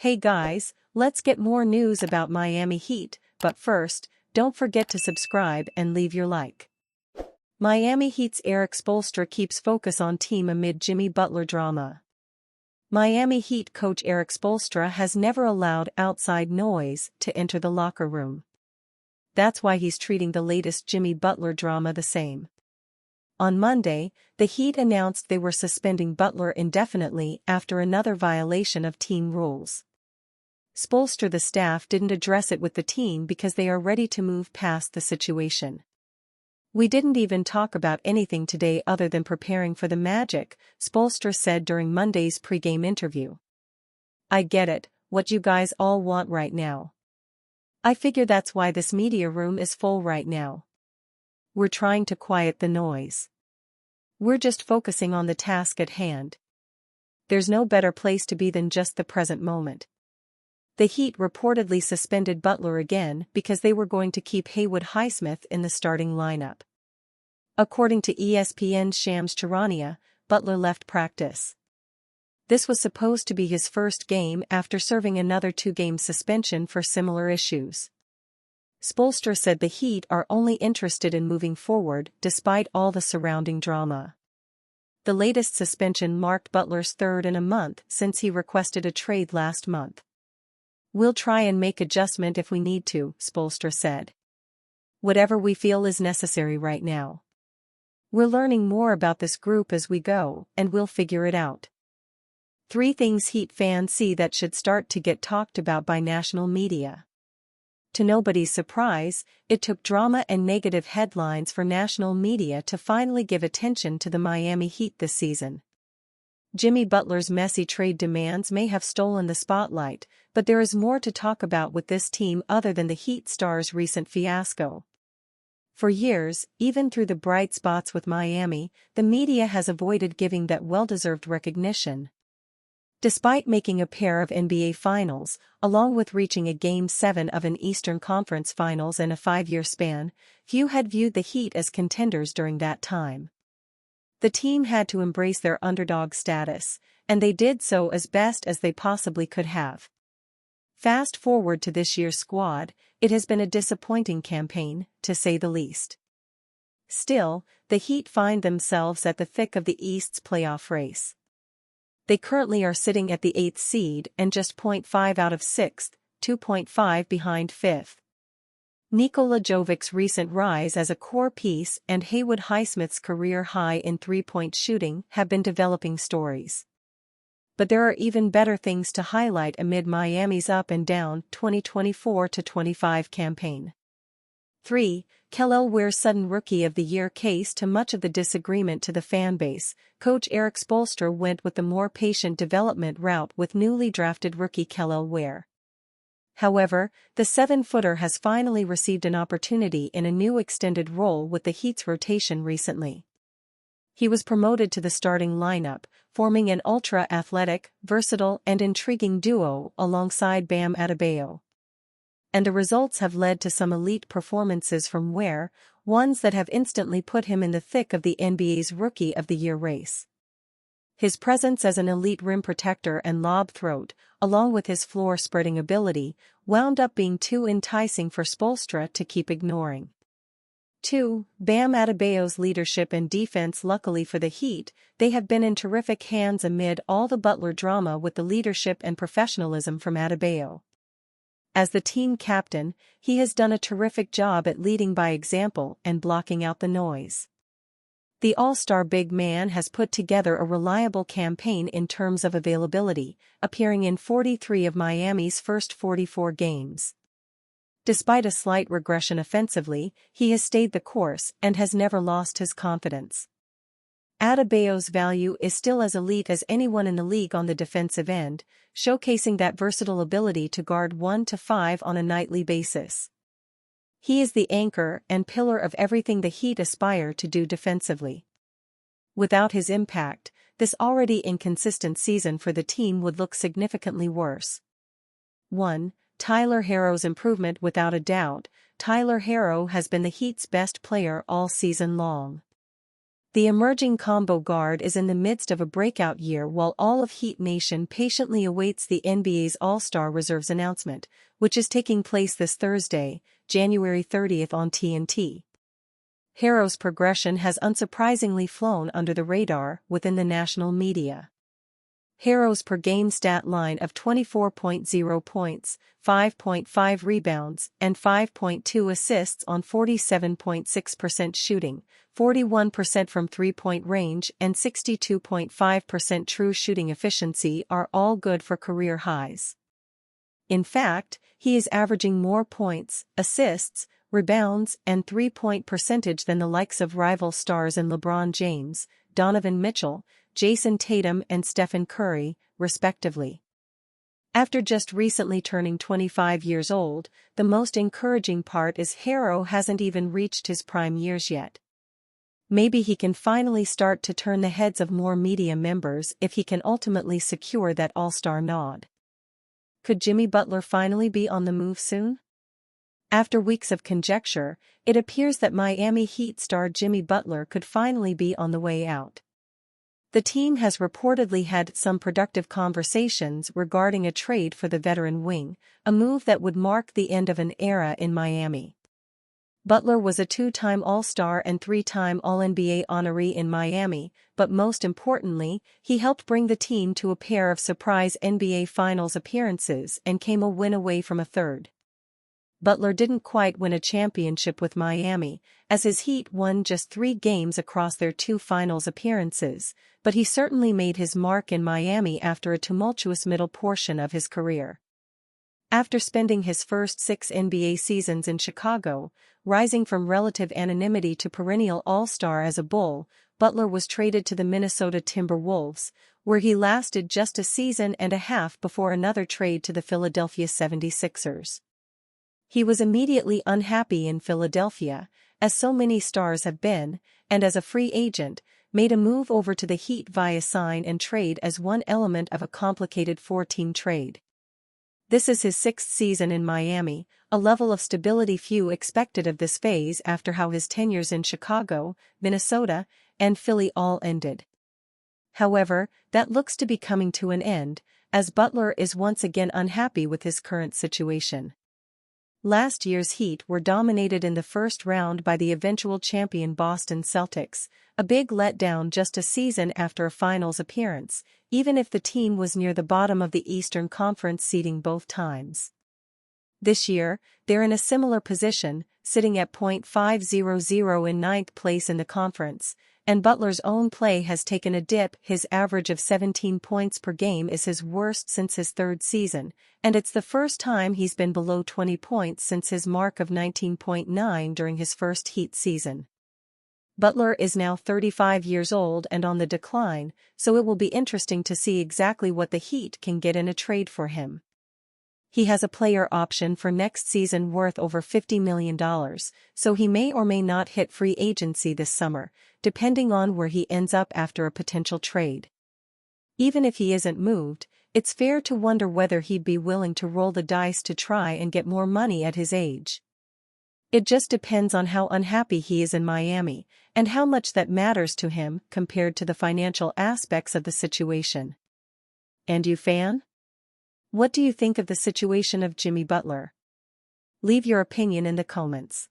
Hey guys, let's get more news about Miami Heat, but first, don't forget to subscribe and leave your like. Miami Heat's Erik Spoelstra keeps focus on team amid Jimmy Butler drama. Miami Heat coach Erik Spoelstra has never allowed outside noise to enter the locker room. That's why he's treating the latest Jimmy Butler drama the same. On Monday, the Heat announced they were suspending Butler indefinitely after another violation of team rules. Spoelstra the staff didn't address it with the team because they are ready to move past the situation. "We didn't even talk about anything today other than preparing for the Magic," Spoelstra said during Monday's pregame interview. "I get it, what you guys all want right now. I figure that's why this media room is full right now. We're trying to quiet the noise. We're just focusing on the task at hand. There's no better place to be than just the present moment." The Heat reportedly suspended Butler again because they were going to keep Haywood Highsmith in the starting lineup. According to ESPN's Shams Charania, Butler left practice. This was supposed to be his first game after serving another 2-game suspension for similar issues. Spoelstra said the Heat are only interested in moving forward despite all the surrounding drama. The latest suspension marked Butler's third in a month since he requested a trade last month. "We'll try and make adjustment if we need to," Spoelstra said. "Whatever we feel is necessary right now. We're learning more about this group as we go, and we'll figure it out." 3 things Heat fans see that should start to get talked about by national media. To nobody's surprise, it took drama and negative headlines for national media to finally give attention to the Miami Heat this season. Jimmy Butler's messy trade demands may have stolen the spotlight, but there is more to talk about with this team other than the Heat star's recent fiasco. For years, even through the bright spots with Miami, the media has avoided giving that well-deserved recognition. Despite making a pair of NBA Finals, along with reaching a Game 7 of an Eastern Conference Finals in a 5-year span, few had viewed the Heat as contenders during that time. The team had to embrace their underdog status, and they did so as best as they possibly could have. Fast forward to this year's squad, it has been a disappointing campaign, to say the least. Still, the Heat find themselves at the thick of the East's playoff race. They currently are sitting at the 8th seed and just 0.5 out of 6th, 2.5 behind 5th. Nikola Jovic's recent rise as a core piece and Haywood Highsmith's career high in 3-point shooting have been developing stories. But there are even better things to highlight amid Miami's up-and-down 2024-25 campaign. 3. Kel'el Ware's sudden Rookie of the Year case. To much of the disagreement to the fanbase, coach Erik Spoelstra went with the more patient development route with newly drafted rookie Kel'el Ware. However, the 7-footer has finally received an opportunity in a new extended role with the Heat's rotation recently. He was promoted to the starting lineup, forming an ultra-athletic, versatile and intriguing duo alongside Bam Adebayo. And the results have led to some elite performances from Ware, ones that have instantly put him in the thick of the NBA's Rookie of the Year race. His presence as an elite rim protector and lob threat, along with his floor-spreading ability, wound up being too enticing for Spoelstra to keep ignoring. 2. Bam Adebayo's leadership and defense. Luckily for the Heat, they have been in terrific hands amid all the Butler drama with the leadership and professionalism from Adebayo. As the team captain, he has done a terrific job at leading by example and blocking out the noise. The all-star big man has put together a reliable campaign in terms of availability, appearing in 43 of Miami's first 44 games. Despite a slight regression offensively, he has stayed the course and has never lost his confidence. Adebayo's value is still as elite as anyone in the league on the defensive end, showcasing that versatile ability to guard 1 to 5 on a nightly basis. He is the anchor and pillar of everything the Heat aspire to do defensively. Without his impact, this already inconsistent season for the team would look significantly worse. 1. Tyler Herro's improvement. Without a doubt, Tyler Herro has been the Heat's best player all season long. The emerging combo guard is in the midst of a breakout year while all of Heat Nation patiently awaits the NBA's All-Star Reserves announcement, which is taking place this Thursday, January 30th on TNT. Herro's progression has unsurprisingly flown under the radar within the national media. Herro's per-game stat line of 24.0 points, 5.5 rebounds, and 5.2 assists on 47.6% shooting, 41% from three-point range and 62.5% true shooting efficiency are all good for career highs. In fact, he is averaging more points, assists, rebounds, and three-point percentage than the likes of rival stars in LeBron James, Donovan Mitchell, Jason Tatum and Stephen Curry, respectively. After just recently turning 25 years old, the most encouraging part is Herro hasn't even reached his prime years yet. Maybe he can finally start to turn the heads of more media members if he can ultimately secure that all-star nod. Could Jimmy Butler finally be on the move soon? After weeks of conjecture, it appears that Miami Heat star Jimmy Butler could finally be on the way out. The team has reportedly had some productive conversations regarding a trade for the veteran wing, a move that would mark the end of an era in Miami. Butler was a two-time All-Star and three-time All-NBA honoree in Miami, but most importantly, he helped bring the team to a pair of surprise NBA Finals appearances and came a win away from a third. Butler didn't quite win a championship with Miami, as his Heat won just 3 games across their 2 finals appearances, but he certainly made his mark in Miami after a tumultuous middle portion of his career. After spending his first 6 NBA seasons in Chicago, rising from relative anonymity to perennial All-Star as a Bull, Butler was traded to the Minnesota Timberwolves, where he lasted just a season and a half before another trade to the Philadelphia 76ers. He was immediately unhappy in Philadelphia, as so many stars have been, and as a free agent, made a move over to the Heat via sign and trade as one element of a complicated 4-team trade. This is his 6th season in Miami, a level of stability few expected of this phase after how his tenures in Chicago, Minnesota, and Philly all ended. However, that looks to be coming to an end, as Butler is once again unhappy with his current situation. Last year's Heat were dominated in the first round by the eventual champion Boston Celtics, a big letdown just a season after a finals appearance, even if the team was near the bottom of the Eastern Conference seeding both times. This year, they're in a similar position, sitting at .500 in 9th place in the conference, and Butler's own play has taken a dip. His average of 17 points per game is his worst since his 3rd season, and it's the first time he's been below 20 points since his mark of 19.9 during his first Heat season. Butler is now 35 years old and on the decline, so it will be interesting to see exactly what the Heat can get in a trade for him. He has a player option for next season worth over $50 million, so he may or may not hit free agency this summer, depending on where he ends up after a potential trade. Even if he isn't moved, it's fair to wonder whether he'd be willing to roll the dice to try and get more money at his age. It just depends on how unhappy he is in Miami, and how much that matters to him compared to the financial aspects of the situation. And you, fan? What do you think of the situation of Jimmy Butler? Leave your opinion in the comments.